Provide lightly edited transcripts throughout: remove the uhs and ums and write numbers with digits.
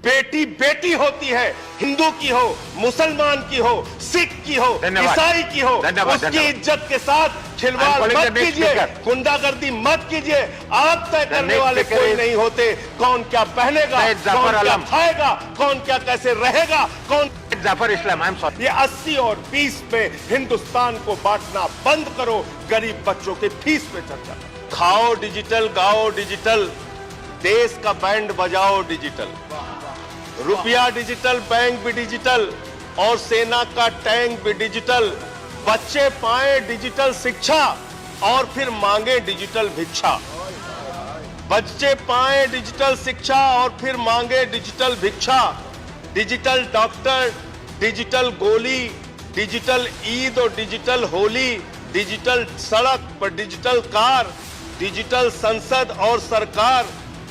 बेटी बेटी होती है, हिंदू की हो, मुसलमान की हो, सिख की हो, ईसाई की हो, उसकी इज्जत के साथ खिलवाड़ मत कीजिए, गुंडागर्दी मत कीजिए। आप तय करने वाले कोई नहीं होते कौन क्या पहनेगा, कौन क्या खाएगा, कौन क्या कैसे रहेगा, कौन जाफर इस्लाम। ये 80 और 20 में हिंदुस्तान को बांटना बंद करो, गरीब बच्चों के फीस पे चर्चा करो। खाओ डिजिटल, गाओ डिजिटल, देश का बैंड बजाओ डिजिटल, रुपया डिजिटल, बैंक भी डिजिटल और सेना का टैंक भी डिजिटल। बच्चे पाए डिजिटल शिक्षा और फिर मांगे डिजिटल भिक्षा। बच्चे पाए डिजिटल शिक्षा और फिर मांगे डिजिटल भिक्षा। डिजिटल डॉक्टर, डिजिटल गोली, डिजिटल ईद और डिजिटल होली, डिजिटल सड़क पर डिजिटल कार, डिजिटल संसद और सरकार,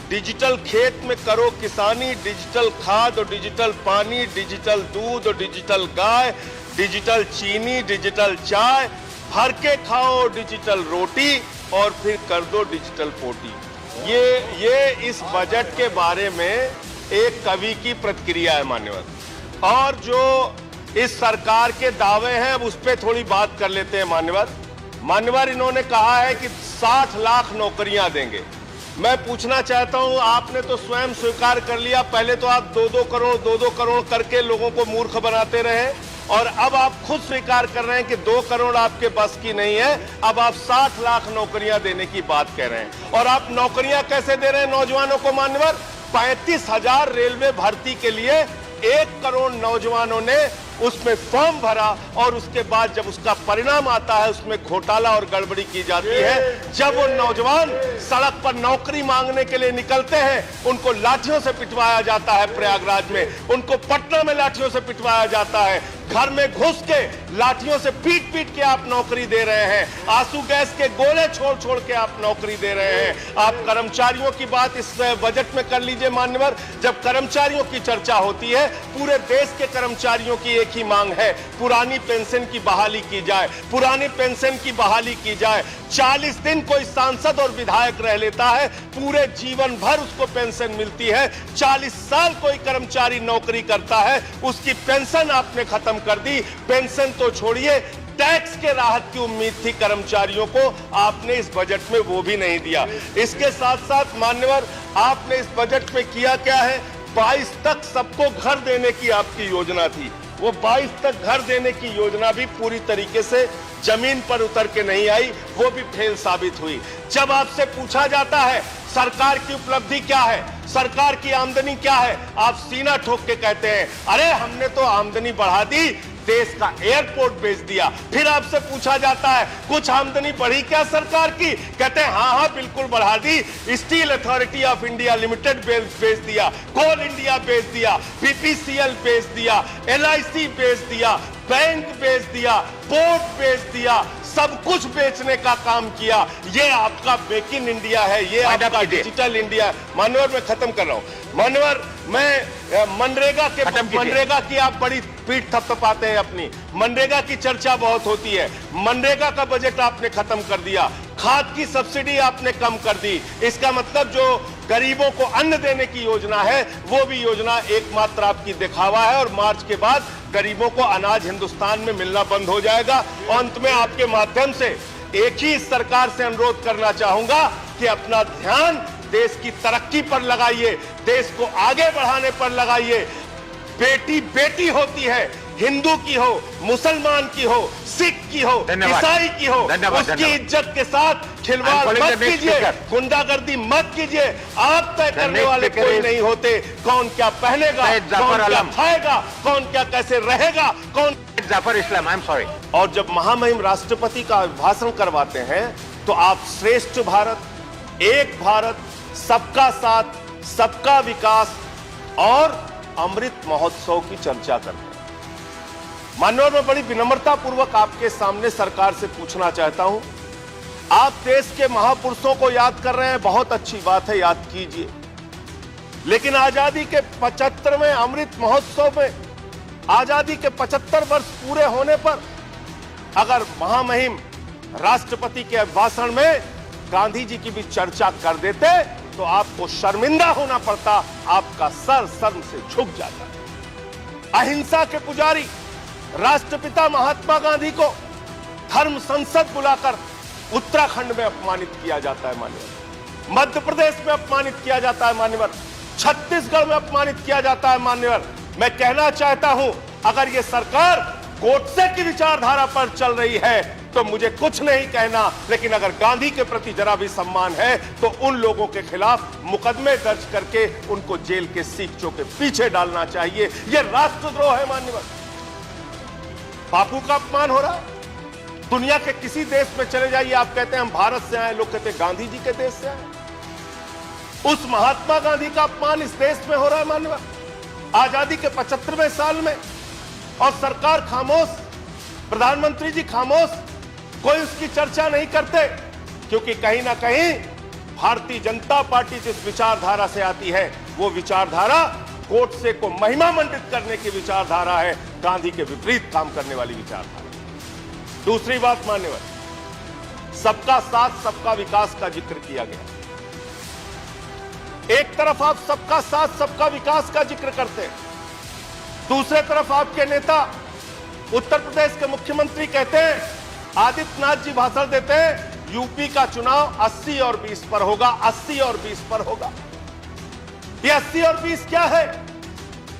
डिजिटल खेत में करो किसानी, डिजिटल खाद और डिजिटल पानी, डिजिटल दूध और डिजिटल गाय, डिजिटल चीनी, डिजिटल चाय, भर के खाओ डिजिटल रोटी और फिर कर दो डिजिटल पोटी। ये इस बजट के बारे में एक कवि की प्रतिक्रिया है मान्यवर। और जो इस सरकार के दावे हैं अब उस पर थोड़ी बात कर लेते हैं मान्यवर। इन्होंने कहा है कि 60 लाख नौकरियां देंगे। मैं पूछना चाहता हूं, आपने तो स्वयं स्वीकार कर लिया, पहले तो आप 2-2 करोड़ करके लोगों को मूर्ख बनाते रहे और अब आप खुद स्वीकार कर रहे हैं कि 2 करोड़ आपके बस की नहीं है। अब आप 60 लाख नौकरियां देने की बात कह रहे हैं। और आप नौकरियां कैसे दे रहे हैं नौजवानों को मान्यवर? 35,000 रेलवे भर्ती के लिए 1 करोड़ नौजवानों ने उसमें फॉर्म भरा और उसके बाद जब उसका परिणाम आता है उसमें घोटाला और गड़बड़ी की जाती है। जब वो नौजवान सड़क पर नौकरी मांगने के लिए निकलते हैं उनको लाठियों से पिटवाया जाता है प्रयागराज में, उनको पटना में लाठियों से पिटवाया जाता है, घर में घुस के लाठियों से पीट पीट के आप नौकरी दे रहे हैं, आंसू गैस के गोले छोड़ छोड़ के आप नौकरी दे रहे हैं। आप कर्मचारियों की बात इस बजट में कर लीजिए मान्यवर। जब कर्मचारियों की चर्चा होती है, पूरे देश के कर्मचारियों की एक ही मांग है, पुरानी पेंशन की बहाली की जाए, पुरानी पेंशन की बहाली की जाए। 40 दिन कोई सांसद और विधायक रह लेता है, पूरे जीवन भर उसको पेंशन मिलती है। 40 साल कोई कर्मचारी नौकरी करता है, उसकी पेंशन आपने खत्म कर दी। पेंशन तो छोड़िए, टैक्स के राहत की उम्मीद थी कर्मचारियों को, आपने इस बजट में वो भी नहीं दिया। इसके साथ साथ मान्यवर आपने इस बजट में किया क्या है? 22 तक सबको घर देने की आपकी योजना थी। वो 22 तक घर देने की योजना भी पूरी तरीके से जमीन पर उतर के नहीं आई, वो भी फेल साबित हुई। जब आपसे पूछा जाता है सरकार की उपलब्धि क्या है, सरकार की आमदनी क्या है, आप सीना ठोक के कहते हैं अरे हमने तो आमदनी बढ़ा दी, देश का एयरपोर्ट बेच दिया। फिर आपसे पूछा जाता है कुछ आमदनी बढ़ी क्या सरकार की, कहते हैं हाँ बिल्कुल बढ़ा दी, steel authority of India limited बेच दिया, कोल इंडिया बेच दिया, बीपीसीएल बेच दिया, LIC बेच दिया, बैंक बेच दिया, पोर्ट बेच दिया, सब कुछ बेचने का काम किया। ये आपका मेक इन इंडिया है, ये आपका डिजिटल इंडिया है। मान्यवर मैं खत्म कर रहा हूं मान्यवर, मैं मनरेगा की आप बड़ी पीठ थपथपाते हैं अपनी। मनरेगा की चर्चा बहुत होती है, मनरेगा का बजट आपने खत्म कर दिया, खाद की सब्सिडी आपने कम कर दी। इसका मतलब जो गरीबों को अन्न देने की योजना है वो भी योजना एकमात्र आपकी दिखावा है और मार्च के बाद गरीबों को अनाज हिंदुस्तान में मिलना बंद हो जाएगा। अंत में आपके माध्यम से एक ही सरकार से अनुरोध करना चाहूंगा कि अपना ध्यान देश की तरक्की पर लगाइए, देश को आगे बढ़ाने पर लगाइए। बेटी बेटी होती है, हिंदू की हो, मुसलमान की हो, सिख की हो, ईसाई की हो, उसकी इज्जत के साथ खिलवाड़ मत कीजिए, गुंडागर्दी मत कीजिए। आप तय करने वाले कोई नहीं होते कौन क्या पहनेगा, कौन क्या खाएगा, कौन क्या कैसे रहेगा, कौन Jafar Islam. I am sorry. और जब महामहिम राष्ट्रपति का भाषण करवाते हैं तो आप श्रेष्ठ भारत, एक भारत, सबका साथ, सबका विकास और अमृत महोत्सव की चर्चा करते हैं। मान्यवर मैं बड़ी विनम्रता पूर्वक आपके सामने सरकार से पूछना चाहता हूं, आप देश के महापुरुषों को याद कर रहे हैं, बहुत अच्छी बात है, याद कीजिए। लेकिन आजादी के 75वें अमृत महोत्सव में, आजादी के 75 वर्ष पूरे होने पर अगर महामहिम राष्ट्रपति के भाषण में गांधी जी की भी चर्चा कर देते तो आपको शर्मिंदा होना पड़ता, आपका सर शर्म से झुक जाता। अहिंसा के पुजारी राष्ट्रपिता महात्मा गांधी को धर्म संसद बुलाकर उत्तराखंड में अपमानित किया जाता है मान्यवर, मध्य प्रदेश में अपमानित किया जाता है मान्यवर, छत्तीसगढ़ में अपमानित किया जाता है मान्यवर। मैं कहना चाहता हूं, अगर यह सरकार गोडसे की विचारधारा पर चल रही है तो मुझे कुछ नहीं कहना, लेकिन अगर गांधी के प्रति जरा भी सम्मान है तो उन लोगों के खिलाफ मुकदमे दर्ज करके उनको जेल के सीखचों के पीछे डालना चाहिए। यह राष्ट्रद्रोह है मान्यवर। बापू का अपमान हो रहा है। दुनिया के किसी देश में चले जाइए, आप कहते हैं हम भारत से आए, लोग कहते हैं गांधी जी के देश से आए। उस महात्मा गांधी का अपमान इस देश में हो रहा है मान्यवर, आजादी के 75वें साल में, और सरकार खामोश, प्रधानमंत्री जी खामोश, कोई उसकी चर्चा नहीं करते, क्योंकि कहीं ना कहीं भारतीय जनता पार्टी जिस विचारधारा से आती है वो विचारधारा गोडसे को महिमा मंडित करने की विचारधारा है, गांधी के विपरीत काम करने वाली विचारधारा। दूसरी बात मान्यवर, सबका साथ सबका विकास का जिक्र किया गया। एक तरफ आप सबका साथ सबका विकास का जिक्र करते हैं, दूसरे तरफ आपके नेता उत्तर प्रदेश के मुख्यमंत्री कहते हैं, आदित्यनाथ जी भाषण देते हैं, यूपी का चुनाव 80 और 20 पर होगा, 80 और 20 पर होगा। ये 80 और 20 क्या है?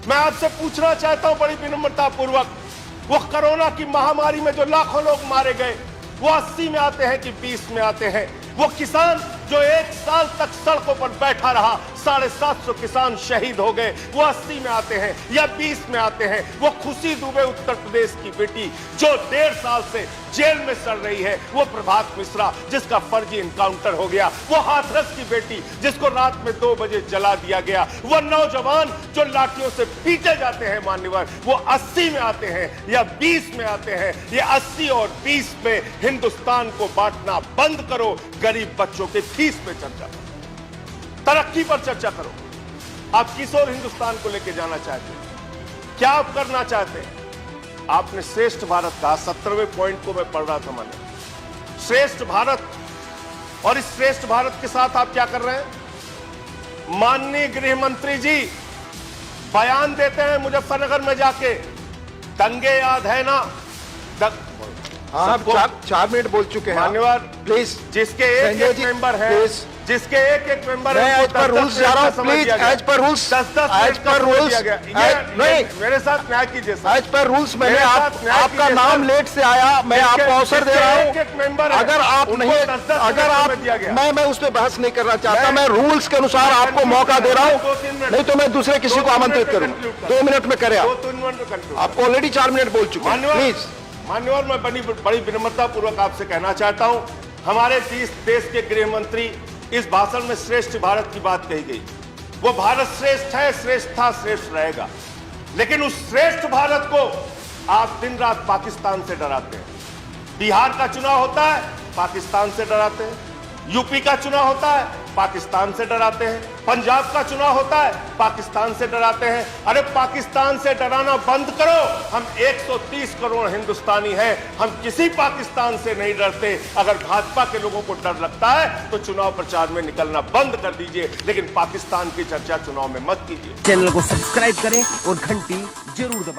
मैं आपसे पूछना चाहता हूं बड़ी विनम्रता पूर्वक, वो कोरोना की महामारी में जो लाखों लोग मारे गए, वो 80 में आते हैं कि 20 में आते हैं? वो किसान जो 1 साल तक सड़कों पर बैठा रहा, 750 किसान शहीद हो गए, वो 80 में आते हैं या 20 में आते हैं? वो खुशी दुबे उत्तर प्रदेश की बेटी जो 1.5 साल से जेल में सड़ रही है, वो प्रभात मिश्रा जिसका फर्जी इनकाउंटर हो गया, वो हाथरस की बेटी जिसको रात में 2 बजे जला दिया गया, वो नौजवान जो लाठियों से पीटे जाते हैं मान्यवर, वो 80 में आते हैं या 20 में आते हैं? ये 80 और 20 में हिंदुस्तान को बांटना बंद करो। गरीब बच्चों के फीस पे चर्चा करो, तरक्की पर चर्चा करो। आप किस ओर हिंदुस्तान को लेकर जाना चाहते हैं? क्या आप करना चाहते हैं? आपने श्रेष्ठ भारत कहा, 17वें पॉइंट को मैं पढ़ रहा था मैंने, श्रेष्ठ भारत, और इस श्रेष्ठ भारत के साथ आप क्या कर रहे हैं? माननीय गृह मंत्री जी बयान देते हैं मुजफ्फरनगर में जाके, दंगे याद है ना? आप 4 मिनट बोल चुके हैं मान्यवर, प्लीज, जिसके एक मेंबर है, जिसके एक मेंबर है, एज पर रूल्स जा रहा हूं, please, as per rules, 10 as per rules, नहीं, मेरे साथ न्याय कीजिए सर। एज पर रूल्स, मैंने आपका नाम लेट से आया, मैं आपको अवसर दे रहा हूं। अगर आप नहीं, अगर आप, मैं उस पर बहस नहीं करना चाहता, मैं रूल्स के अनुसार आपको मौका दे रहा हूं, नहीं तो मैं दूसरे किसी को आमंत्रित करूंगा। 2 मिनट में करें आप ऑलरेडी 4 मिनट बोल चुके हैं, प्लीज। मान्यवर, मैं बड़ी विनम्रता पूर्वक आपसे कहना चाहता हूं, हमारे देश के गृह मंत्री, इस भाषण में श्रेष्ठ भारत की बात कही गई। वो भारत श्रेष्ठ है, श्रेष्ठ था, श्रेष्ठ रहेगा, लेकिन उस श्रेष्ठ भारत को आप दिन रात पाकिस्तान से डराते हैं। बिहार का चुनाव होता है, पाकिस्तान से डराते हैं। यूपी का चुनाव होता है, पाकिस्तान से डराते हैं। पंजाब का चुनाव होता है, पाकिस्तान से डराते हैं। अरे पाकिस्तान से डराना बंद करो। हम 130 करोड़ हिंदुस्तानी हैं, हम किसी पाकिस्तान से नहीं डरते। अगर भाजपा के लोगों को डर लगता है तो चुनाव प्रचार में निकलना बंद कर दीजिए, लेकिन पाकिस्तान की चर्चा चुनाव में मत कीजिए। चैनल को सब्सक्राइब करें और घंटी जरूर दबाएं।